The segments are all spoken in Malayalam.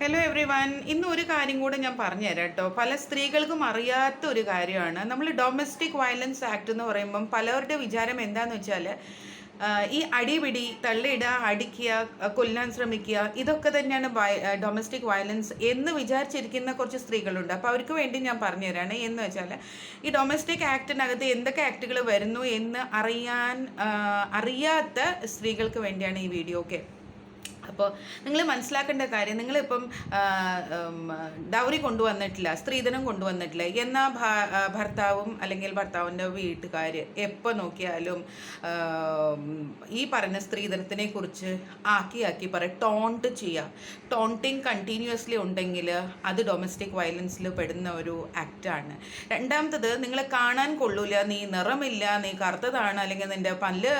Hello every one. ഇന്ന് ഒരു കാര്യം കൂടെ ഞാൻ പറഞ്ഞുതരാം കേട്ടോ. പല സ്ത്രീകൾക്കും അറിയാത്ത ഒരു കാര്യമാണ്. നമ്മൾ ഡൊമസ്റ്റിക് വയലൻസ് ആക്ട് എന്ന് പറയുമ്പം പലവരുടെ വിചാരം എന്താണെന്ന് വെച്ചാൽ ഈ അടിപിടി, തള്ളിയിടുക, അടിക്കുക, കൊല്ലാൻ ശ്രമിക്കുക, ഇതൊക്കെ തന്നെയാണ് ഡൊമസ്റ്റിക് വയലൻസ് എന്ന് വിചാരിച്ചിരിക്കുന്ന കുറച്ച് സ്ത്രീകളുണ്ട്. അപ്പോൾ അവർക്ക് വേണ്ടി ഞാൻ പറഞ്ഞുതരാണ്. എന്ന് വെച്ചാൽ ഈ ഡൊമസ്റ്റിക് ആക്ടിനകത്ത് എന്തൊക്കെ ആക്ടുകൾ വരുന്നു എന്ന് അറിയാത്ത സ്ത്രീകൾക്ക് വേണ്ടിയാണ് ഈ വീഡിയോ. ഓക്കെ, അപ്പോൾ നിങ്ങൾ മനസ്സിലാക്കേണ്ട കാര്യം, നിങ്ങളിപ്പം ഡൗറി കൊണ്ടുവന്നിട്ടില്ല, സ്ത്രീധനം കൊണ്ടുവന്നിട്ടില്ല എന്നാൽ ഭർത്താവും അല്ലെങ്കിൽ ഭർത്താവിൻ്റെ വീട്ടുകാർ എപ്പോൾ നോക്കിയാലും ഈ പറഞ്ഞ സ്ത്രീധനത്തിനെ കുറിച്ച് ആക്കി പറയും, ടോണ്ട് ചെയ്യുക. ടോണ്ടിങ് കണ്ടിന്യൂസ്ലി ഉണ്ടെങ്കിൽ അത് ഡൊമസ്റ്റിക് വയലൻസിൽ പെടുന്ന ഒരു ആക്റ്റാണ്. രണ്ടാമത്തത്, നിങ്ങളെ കാണാൻ കൊള്ളൂല, നീ നിറമില്ല, നീ കറുത്തതാണ്, അല്ലെങ്കിൽ നിൻ്റെ പല്ല്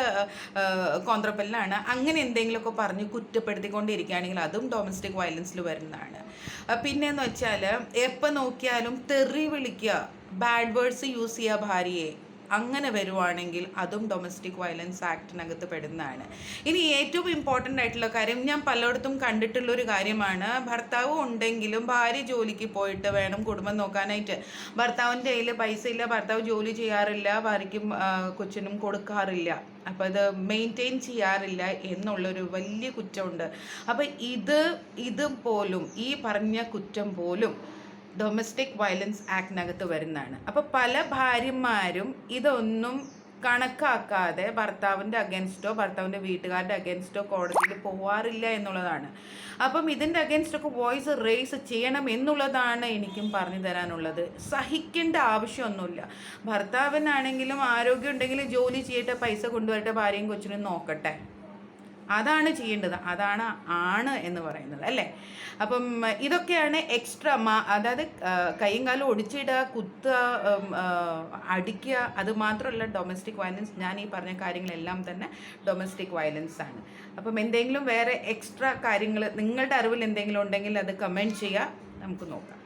കോന്ത്രപ്പല്ലാണ്, അങ്ങനെ എന്തെങ്കിലുമൊക്കെ പറഞ്ഞ് കുറ്റപ്പെടുത്തിക്കൊണ്ടിരിക്കുകയാണെങ്കിൽ അതും ഡൊമസ്റ്റിക് വയലൻസിൽ വരുന്നതാണ്. പിന്നെയെന്ന് വെച്ചാൽ എപ്പോൾ നോക്കിയാലും തെറി വിളിക്കുക, ബാഡ് വേർഡ്സ് യൂസ് ചെയ്യുക ഭാര്യയെ, അങ്ങനെ വരുവാണെങ്കിൽ അതും ഡൊമസ്റ്റിക് വയലൻസ് ആക്ടിനകത്ത് പെടുന്നതാണ്. ഇനി ഏറ്റവും ഇമ്പോർട്ടൻ്റ് ആയിട്ടുള്ള കാര്യം, ഞാൻ പലയിടത്തും കണ്ടിട്ടുള്ളൊരു കാര്യമാണ്, ഭർത്താവ് ഉണ്ടെങ്കിലും ഭാര്യ ജോലിക്ക് പോയിട്ട് വേണം കുടുംബം നോക്കാനായിട്ട്. ഭർത്താവിൻ്റെ കയ്യിൽ പൈസ ഇല്ല, ഭർത്താവ് ജോലി ചെയ്യാറില്ല, ഭാര്യയ്ക്കും കൊച്ചിനും കൊടുക്കാറില്ല, അപ്പോൾ അത് മെയിൻറ്റെയിൻ ചെയ്യാറില്ല എന്നുള്ളൊരു വലിയ കുറ്റമുണ്ട്. അപ്പോൾ ഇത് പോലും, ഈ പറഞ്ഞ കുറ്റം പോലും ഡൊമസ്റ്റിക് വയലൻസ് ആക്ടിനകത്ത് വരുന്നതാണ്. അപ്പോൾ പല ഭാര്യമാരും ഇതൊന്നും കണക്കാക്കാതെ ഭർത്താവിൻ്റെ അഗൻസ്റ്റോ ഭർത്താവിൻ്റെ വീട്ടുകാരുടെ അഗൻസ്റ്റോ കോടതിയിൽ പോവാറില്ല എന്നുള്ളതാണ്. അപ്പം ഇതിൻ്റെ അഗൻസ്റ്റൊക്കെ വോയിസ് റേസ് ചെയ്യണം എന്നുള്ളതാണ് എനിക്കും പറഞ്ഞു തരാനുള്ളത്. സഹിക്കേണ്ട ആവശ്യമൊന്നുമില്ല. ഭർത്താവിനാണെങ്കിലും ആരോഗ്യം ഉണ്ടെങ്കിൽ ജോലി ചെയ്യട്ടെ, പൈസ കൊണ്ടുവരട്ടെ, ഭാര്യയും കൊച്ചിനും നോക്കട്ടെ, അതാണ് ചെയ്യേണ്ടത്. ആണ് എന്ന് പറയുന്നത്, അല്ലേ? അപ്പം ഇതൊക്കെയാണ് എക്സ്ട്രാ, അതായത് കൈയും കാലും ഒടിച്ചിടുക, കുത്തുക, അടിക്കുക, അത് മാത്രമല്ല ഡൊമസ്റ്റിക് വയലൻസ്. ഞാൻ ഈ പറഞ്ഞ കാര്യങ്ങളെല്ലാം തന്നെ ഡൊമസ്റ്റിക് വയലൻസ് ആണ്. അപ്പം എന്തെങ്കിലും വേറെ എക്സ്ട്രാ കാര്യങ്ങൾ നിങ്ങളുടെ അറിവിൽ എന്തെങ്കിലും ഉണ്ടെങ്കിൽ അത് കമൻറ്റ് ചെയ്യുക, നമുക്ക് നോക്കാം.